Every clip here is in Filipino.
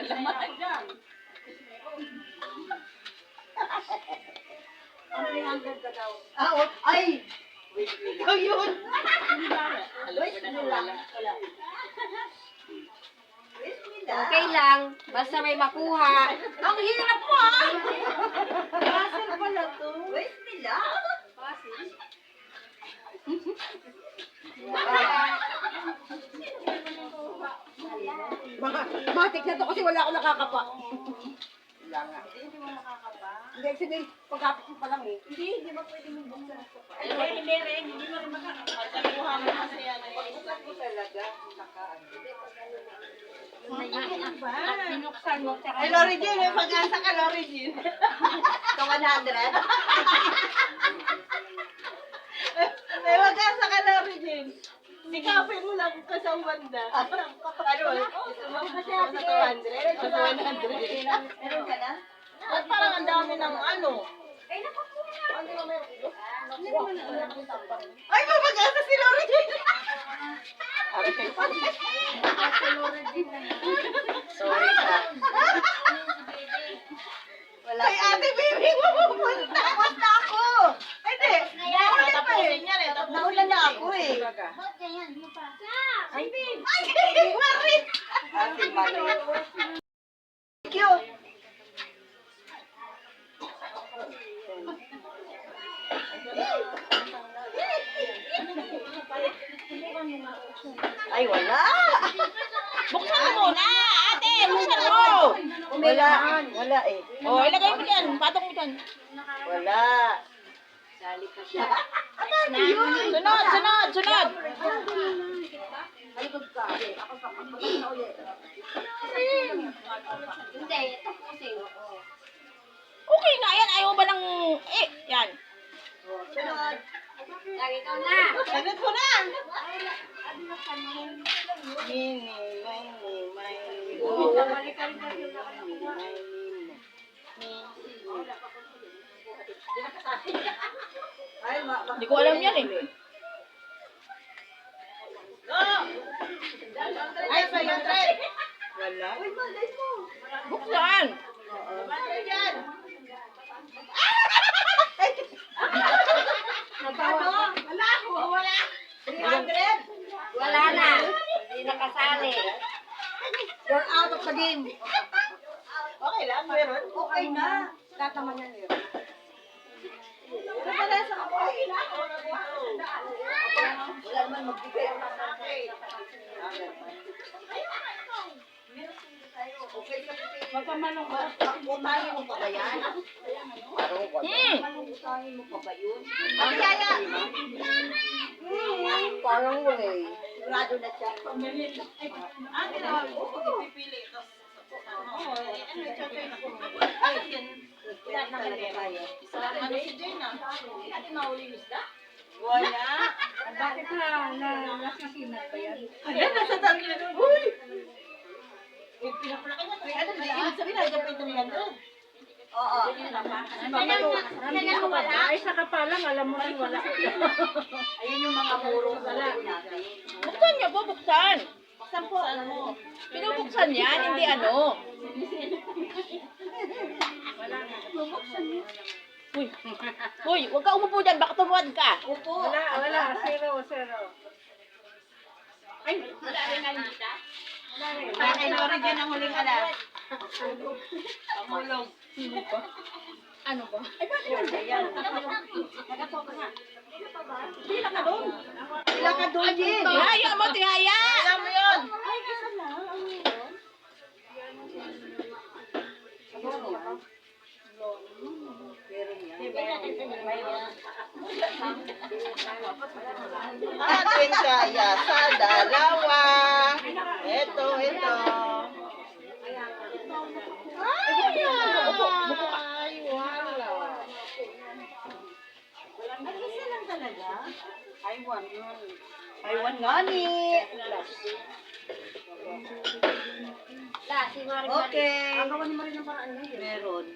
laman. Ay! Ikaw yun! Okay lang, basta may makuha. Ang hirap mo ah! Puzzle pala to. Wait nila. Matik na to kasi wala ako nakakapa. Wala nga. Hindi mo makakapa? Hindi, sabihin, pagkapit mo pa lang eh. Hindi ba pwede mong buksan ito pa? Hindi rin makakapa. Kuha mo kasi yan. Buksan ko talaga. Nakaan. Binuksan mo. Ay, Lori Jean, may pag-asa ka, Lori Jean. Ito 100? May pag-asa ka, Lori Jean. Sikapin mo lang ka sa Wanda. Ano? Gusto mo sa 200? Sa 100? Meron ka na? At parang ang dami ng ano. Ay, may pag-asa si Lori Jean. Sorry ka. Wala. Kay Ate Bibi, pupunta. Punta ako. Ay, di. Nahuli pa eh. Nahuli na ako eh. Ay, Marit. Ate Marit. Thank you. Ay, wala. Buksan mo muna, ate! Buksan mo! Wala eh. Oh, ilagay mo dyan. Patong mo dyan. Wala. Ano yun? Sunod! Hindi, ito kasi. Okay nga yan. Ayaw ba ng... yan. Sunod. Lagi ko na. Sunod ko na. Mini, mini. Ay, Hindi ko alam yan eh. Ay, sa yung try. Wala. Uy, malay mo. Buksan! Wala. 300. Wala na. Hindi nakasali. You're out of the game. Okay lang, meron? Okay na. Tataman yan meron. Wala sa ako. Wala naman magbigay ang okay sa puti. Magpamanong ka. Utahin mo pa ba yan? Utahin mo pa ba yun? Ang yaya! Parang wala eh. Sigurado na siya. Ate na, pipili ito. Ano si Jane ah? Ate mahuli isda? Wala. Bakit nasisinag pa yan? Ayan, nasa tangi na. Uy! Pinapalaki na 300. Ibig sabihin, nandiyan pa yung 300. Oo. Ay, saka pa lang, alam mo rin wala. Ayun yung mga murong wala natin. Buksan niyo po, buksan. Buksan po. Pinubuksan yan, hindi ano. Uy, huwag ka umupo dyan, baka tumuwad ka. Upo. Wala, zero. Ay, wala rin nga dita. Kay Lori dyan ang huling alas. Pangulong. Ano ba? Ay, bakit yun? Ayan. Nagapo ka nga. Pila ka doon. Pila ka doon, Jen. Tihaya mo, tihaya! Alam mo yun. Ay, isa na. Ano yun? Ating kaya sa dalawa. Ito. Ay, wala. Ay, isa lang talaga? Taiwan nga ni. Si Mari. Okay. Agawan mo rin ng paraan lang. Meron.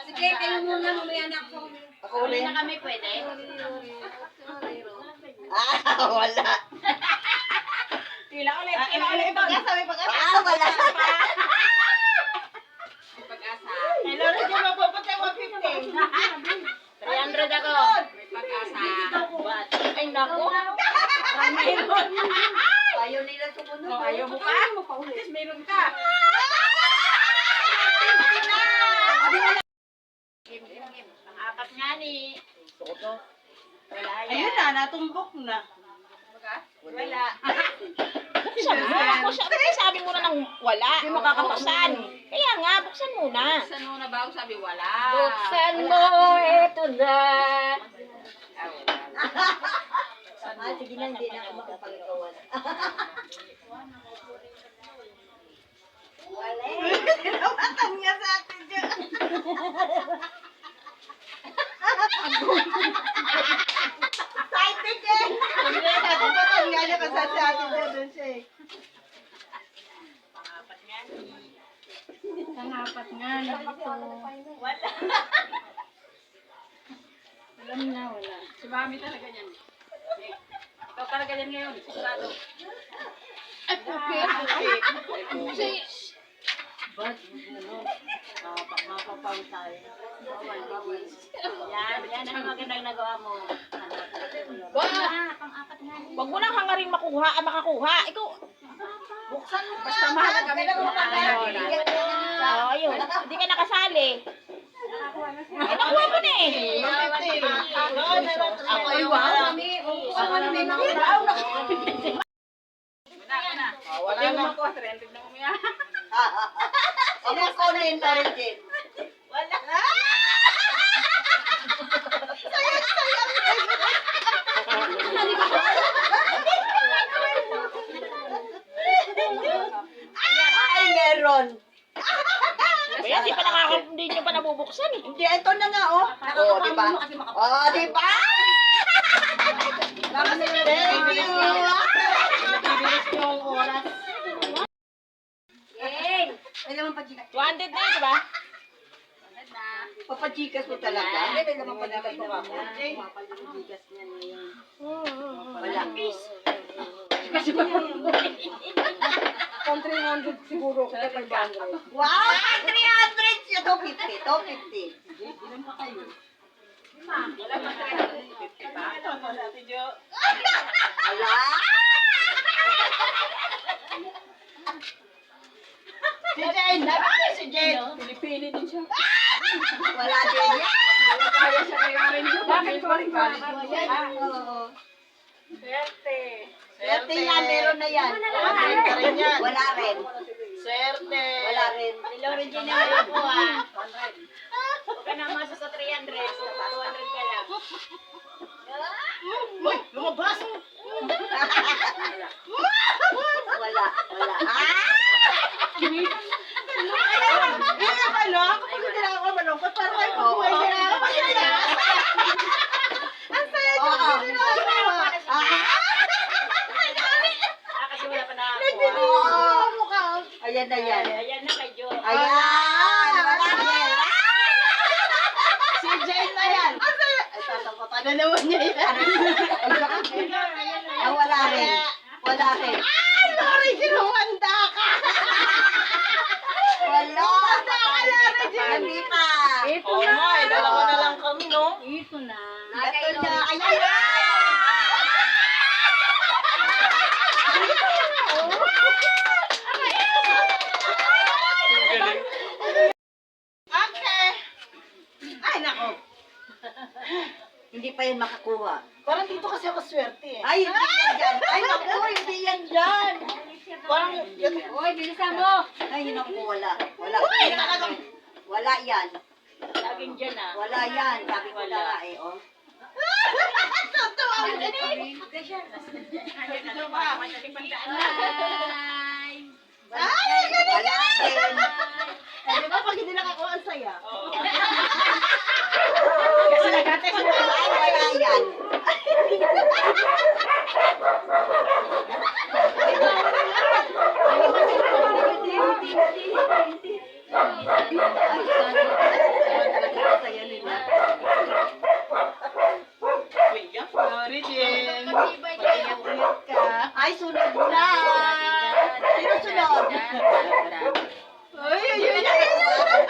Sige, kayo muna, mamaya na ako. Ako ulit. Na kami pwede? Wala. Pila ulit. May pag-asa. Wala. natumbok na. Wala. Buksan mo. Ako siya, sabi mo na ng wala. Hindi makakabuksan. Kaya nga, buksan muna. Buksan mo na bago sabi wala. Buksan mo, eto na. Sige na, hindi na ako makapagawa. Wala. Tinawatan niya sa atin dyan. Excited eh. Hindi, tinawatan nga niya kasi sa atin dyan doon siya eh. Pangapat nga, ito. Wala. Alam na, wala. Si Mami talaga yan. Ikaw talaga yan ngayon. Sigurado. Ay, pupi. Ba't ano? Mapapang tayo. Yan ang magandang nagawa mo. Wag mo nang hangaring makakuha. Ikaw, Buksan mo nga. Basta mahalaga may ayun. Hindi ka nakasali. Eh, nakuha mo na eh. Ako yung wala. Ako na may mga Wala na. Makuha, 300 na umiya. Ako ko na yung tarigin. Wala. Ay, meron. Kaya hindi nyo pa nabubuksan eh. Hindi, ito na nga, oh. Oh, di ba? Oh, di ba? Thank you. Bibilis yung oras. Yay! Ay, naman pa 200 na yun, di ba? Papajikas mo talaga? Hindi, may naman pajikas mo ako. Wala. Kung 300 siguro, kaya 500. Wow! 300 siya. 250. 250. Ilan pa kayo? Wala. Si Jane. Ay, si Jane. Pilipili din siya. Wala din yan. Kaya siya kaya rin siya. Bakit ko rin Oo. Swerte. Swerte yan, meron na yan. Wala rin. Swerte. Wala rin. Hello, Regina. Wala po ah. Huwag ka nang masa sa 300. 200 ka lang. Uy, lumabas! Wala, wala. Hindi ka ano? Kapag hindi na ako malungkot, parang ay pagbuhay ka na ako. Masaya! Ang saya niyo! Kasi wala pa na ako. Oo, mukha. Ayan na yan. Ayan na kay Jo. Ayan! Wala yan. Si Jane na yan. Ay, tatampatan na naman niya yan. Ah, wala rin. Wala rin. Ay, sorry, sinumanda ka. Wala. Wala ka na, Regine. Hindi pa. Ito Oo na. nga, dalawa na lang kami, no? Ito na. Ito na. Ayan. Okay. Ay, nako. Hindi pa yan makakuha. Parang dito kasi ako swerte eh. Ay, hindi yan dyan. Ay, naku, hindi yan dyan. Parang, Uy, bilisan mo. Ay, naku, wala. Wala. Wala yan. Laging dyan ah. Wala yan. Sabi ko na nga eh, oh. Totoo. Ay, wala din. Ay, di ba pag hindi nakakuha ang saya? kasi nagate sa Ay, wala yan. Saya nila. Sorry, Jen. Ingat ka. Ay, sunod na. Sino sunod? Ay, ay, ay, ay.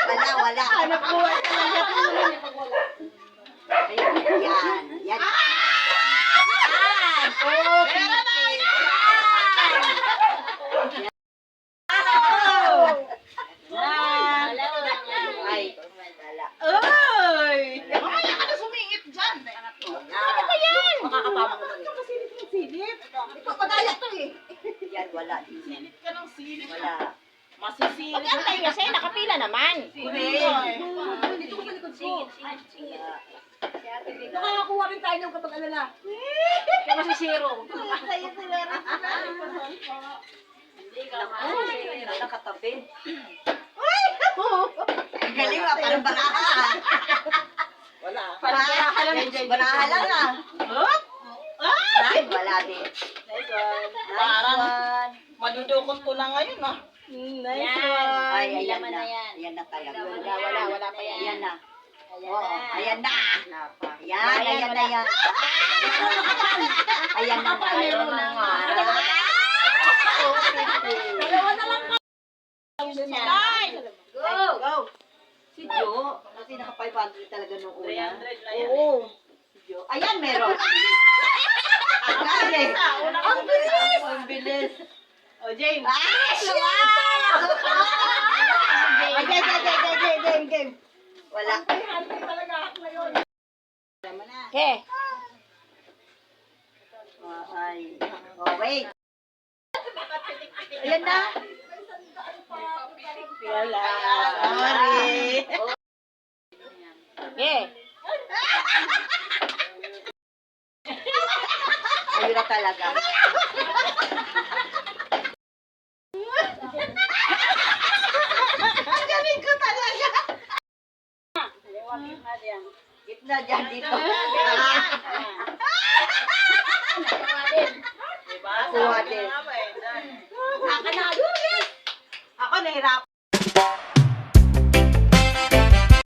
Wala, wala. Hanap buhay talaga. Ayun, yan. Yan. Yan. Oh, Philippines. Yan. Ay, wala. Ay! Mamaya ka na sumingit dyan. Ano ba yan? Makakapamang kasi nakapila naman. Dito ko sa likod ko. Nakakakuha rin tayo ng kapag alala. Kaya kasi zero. Sa'yo sila rin sila. Hindi ka masisira. Nakatabi. Ang galing ah, parang barahan. Wala. Parang barahan lang. Barahan lang ah. Hop! Ay! Wala din. Nice one. Parang- one. Madudukot ko na ngayon ah. Nice Yan. one. Ay, May ayan laman na. na yan. Ayan na talaga. Wala pa yan. Ayan na. Ayan Oo, na. ayan na. Ayan, Ayan, ayan na wala. yan. Ayan na nga. Ayaw na nga. Dalawa na lang. Ay! Go! Go! Si Jo, kasi naka-500 talaga nung una. 300 na yan. Oo. Si Jo. Ayan, meron. Agad eh. Ang bilis! Ang bilis. O, James. Ah, shit! Game. Wala. Okay. Ay. Oh, wait. Ayan na. Wala. Sorry. Okay. Ayun na talaga. Ang galing ko talaga. Gitna dyan dito. Diba? Kuha din. Tama eh, done. Ako nahirapan